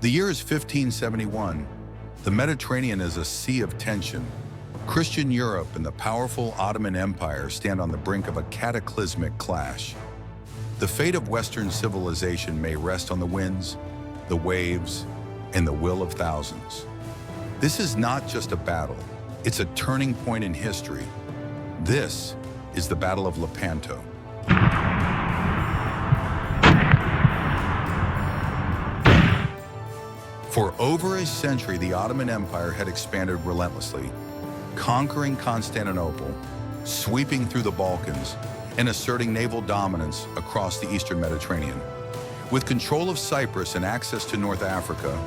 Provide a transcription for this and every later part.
The year is 1571. The Mediterranean is a sea of tension. Christian Europe and the powerful Ottoman Empire stand on the brink of a cataclysmic clash. The fate of Western civilization may rest on the winds, the waves, and the will of thousands. This is not just a battle, it's a turning point in history. This is the Battle of Lepanto. For over a century, the Ottoman Empire had expanded relentlessly, conquering Constantinople, sweeping through the Balkans, and asserting naval dominance across the Eastern Mediterranean. With control of Cyprus and access to North Africa,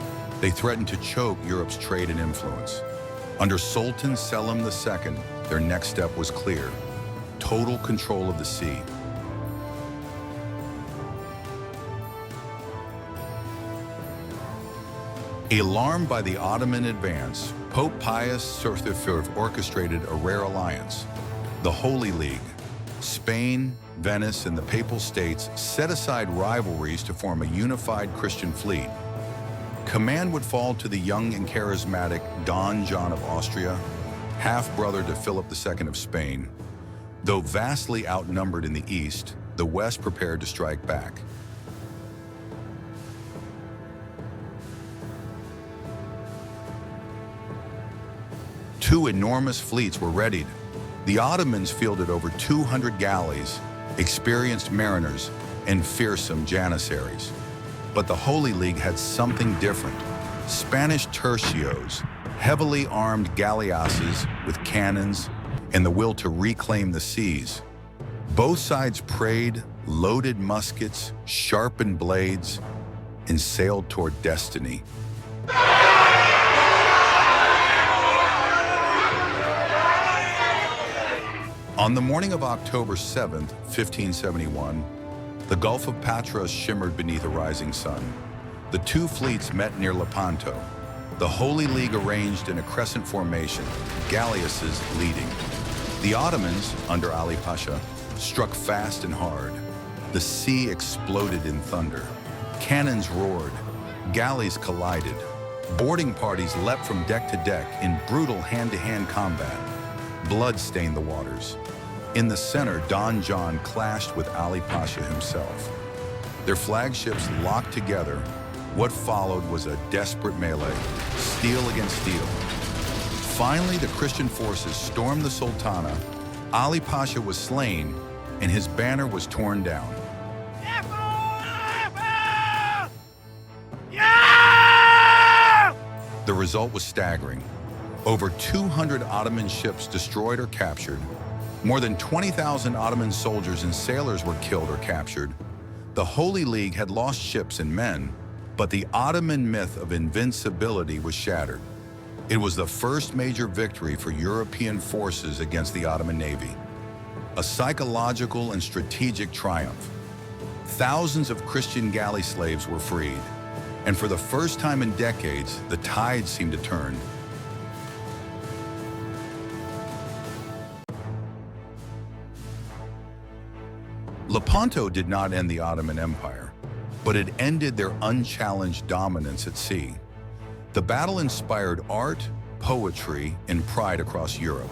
they threatened to choke Europe's trade and influence. Under Sultan Selim II, their next step was clear: total control of the sea. Alarmed by the Ottoman advance, Pope Pius VI orchestrated a rare alliance. The Holy League. Spain, Venice, and the Papal States set aside rivalries to form a unified Christian fleet. Command would fall to the young and charismatic Don John of Austria, half-brother to Philip II of Spain. Though vastly outnumbered in the east, the West prepared to strike back. Two enormous fleets were readied. The Ottomans fielded over 200 galleys, experienced mariners, and fearsome janissaries. But the Holy League had something different. Spanish tercios, heavily armed galleasses with cannons, and the will to reclaim the seas. Both sides prayed, loaded muskets, sharpened blades, and sailed toward destiny. On the morning of October 7th, 1571, the Gulf of Patras shimmered beneath a rising sun. The two fleets met near Lepanto. The Holy League arranged in a crescent formation, galleasses leading. The Ottomans, under Ali Pasha, struck fast and hard. The sea exploded in thunder. Cannons roared. Galleys collided. Boarding parties leapt from deck to deck in brutal hand-to-hand combat. Blood stained the waters. In the center, Don John clashed with Ali Pasha himself. Their flagships locked together. What followed was a desperate melee, steel against steel. Finally, the Christian forces stormed the Sultana. Ali Pasha was slain, and his banner was torn down. The result was staggering. Over 200 Ottoman ships destroyed or captured. More than 20,000 Ottoman soldiers and sailors were killed or captured. The Holy League had lost ships and men, but the Ottoman myth of invincibility was shattered. It was the first major victory for European forces against the Ottoman Navy. A psychological and strategic triumph. Thousands of Christian galley slaves were freed, and for the first time in decades, the tide seemed to turn. Lepanto did not end the Ottoman Empire, but it ended their unchallenged dominance at sea. The battle inspired art, poetry, and pride across Europe.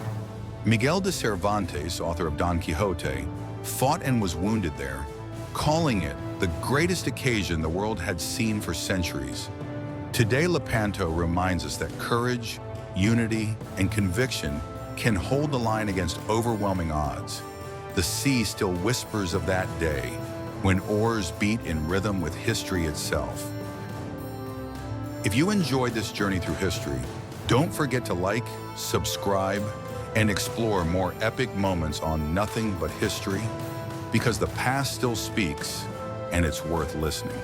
Miguel de Cervantes, author of Don Quixote, fought and was wounded there, calling it the greatest occasion the world had seen for centuries. Today, Lepanto reminds us that courage, unity, and conviction can hold the line against overwhelming odds. The sea still whispers of that day, when oars beat in rhythm with history itself. If you enjoyed this journey through history, don't forget to like, subscribe, and explore more epic moments on Nothing But History, because the past still speaks, and it's worth listening.